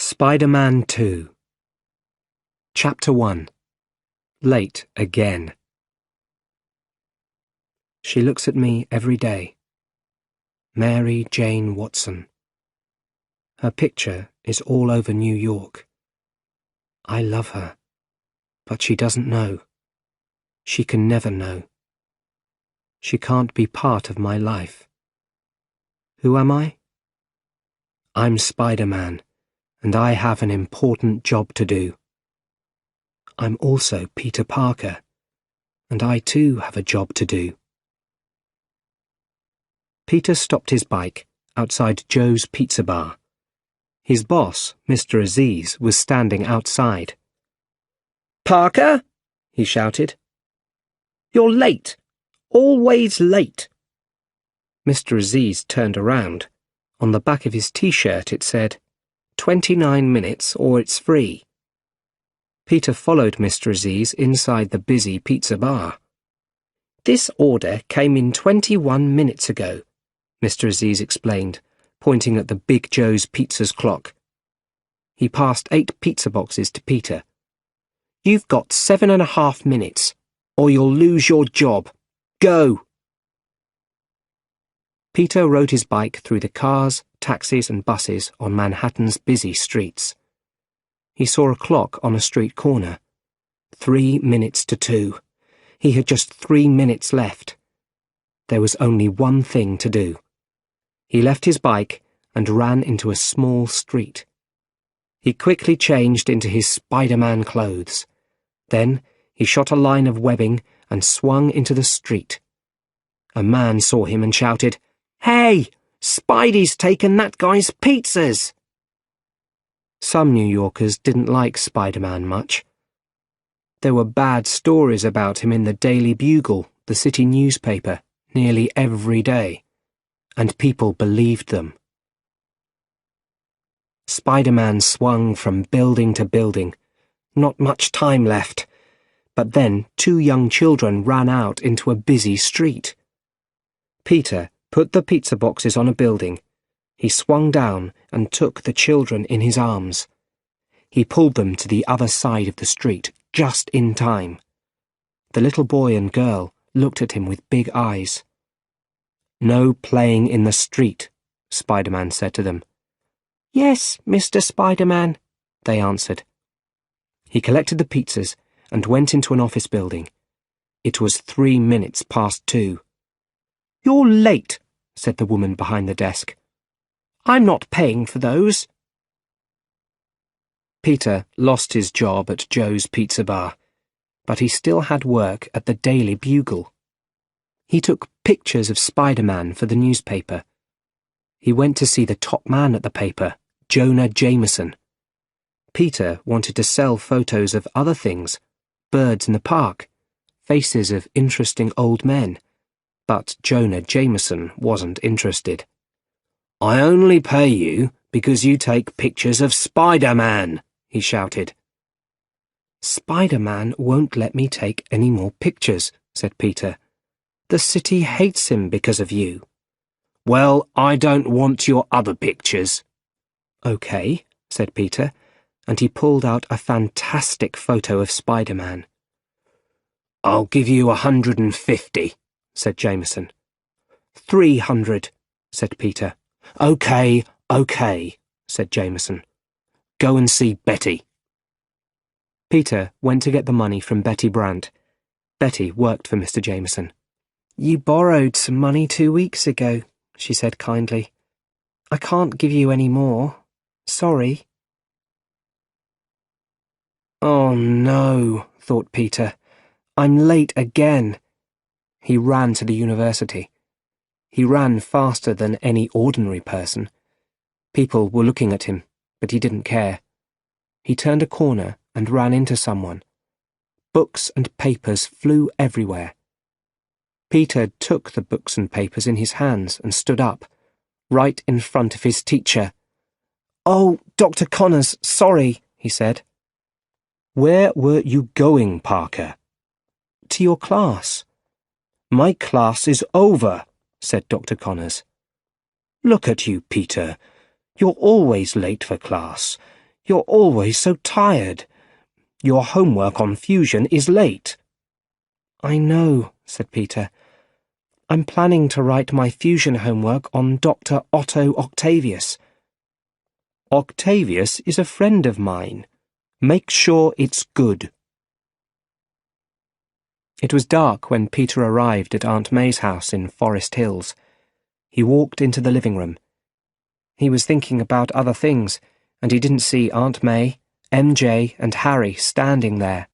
Spider-Man 2 Chapter 1 Late Again. She looks at me every day. Mary Jane Watson. Her picture is all over New York. I love her, but she doesn't know. She can never know. She can't be part of my life. Who am I? I'm Spider-Man, and I have an important job to do. I'm also Peter Parker, and I too have a job to do. Peter stopped his bike outside Joe's Pizza Bar. His boss, Mr. Aziz, was standing outside. "Parker," he shouted. "You're late. Always late." Mr. Aziz turned around. On the back of his t-shirt it said, 29 minutes or it's free. Peter followed Mr. Aziz inside the busy pizza bar. "This order came in 21 minutes ago," Mr. Aziz explained, pointing at the Big Joe's Pizza's clock. He passed 8 pizza boxes to Peter. "You've got 7.5 minutes, or you'll lose your job. Go!" Peter rode his bike through the cars, taxis and buses on Manhattan's busy streets. He saw a clock on a street corner. 3 minutes to 2. He had just 3 minutes left. There was only one thing to do. He left his bike and ran into a small street. He quickly changed into his Spider-Man clothes. Then he shot a line of webbing and swung into the street. A man saw him and shouted, "Hey! Spidey's taken that guy's pizzas!" Some New Yorkers didn't like Spider-Man much. There were bad stories about him in the Daily Bugle, the city newspaper, nearly every day, and people believed them. Spider-Man swung from building to building. Not much time left. But then 2 young children ran out into a busy street. Peter put the pizza boxes on a building. He swung down and took the children in his arms. He pulled them to the other side of the street, just in time. The little boy and girl looked at him with big eyes. "No playing in the street," Spider-Man said to them. "Yes, Mr. Spider-Man," they answered. He collected the pizzas and went into an office building. It was 3 minutes past 2. "You're late," said the woman behind the desk. "I'm not paying for those." Peter lost his job at Joe's Pizza Bar, but he still had work at the Daily Bugle. He took pictures of Spider-Man for the newspaper. He went to see the top man at the paper, Jonah Jameson. Peter wanted to sell photos of other things, birds in the park, faces of interesting old men, but Jonah Jameson wasn't interested. "I only pay you because you take pictures of Spider-Man," he shouted. "Spider-Man won't let me take any more pictures," said Peter. "The city hates him because of you." "Well, I don't want your other pictures." "Okay," said Peter, and he pulled out a fantastic photo of Spider-Man. "I'll give you 150, said Jameson. 300, said Peter. Okay, said Jameson. "Go and see Betty." Peter went to get the money from Betty Brandt. Betty worked for Mr. Jameson. "You borrowed some money 2 weeks ago," she said kindly. "I can't give you any more. Sorry." "Oh no," thought Peter. "I'm late again." He ran to the university. He ran faster than any ordinary person. People were looking at him, but he didn't care. He turned a corner and ran into someone. Books and papers flew everywhere. Peter took the books and papers in his hands and stood up, right in front of his teacher. "Oh, Dr. Connors, sorry," he said. "Where were you going, Parker?" "To your class." "My class is over," said Dr. Connors. "Look at you, Peter. You're always late for class. You're always so tired. Your homework on fusion is late. I know, said Peter. I'm planning to write my fusion homework on Dr. Otto Octavius. Octavius is a friend of mine. Make sure it's good. It was dark when Peter arrived at Aunt May's house in Forest Hills. He walked into the living room. He was thinking about other things, and he didn't see Aunt May, MJ, and Harry standing there,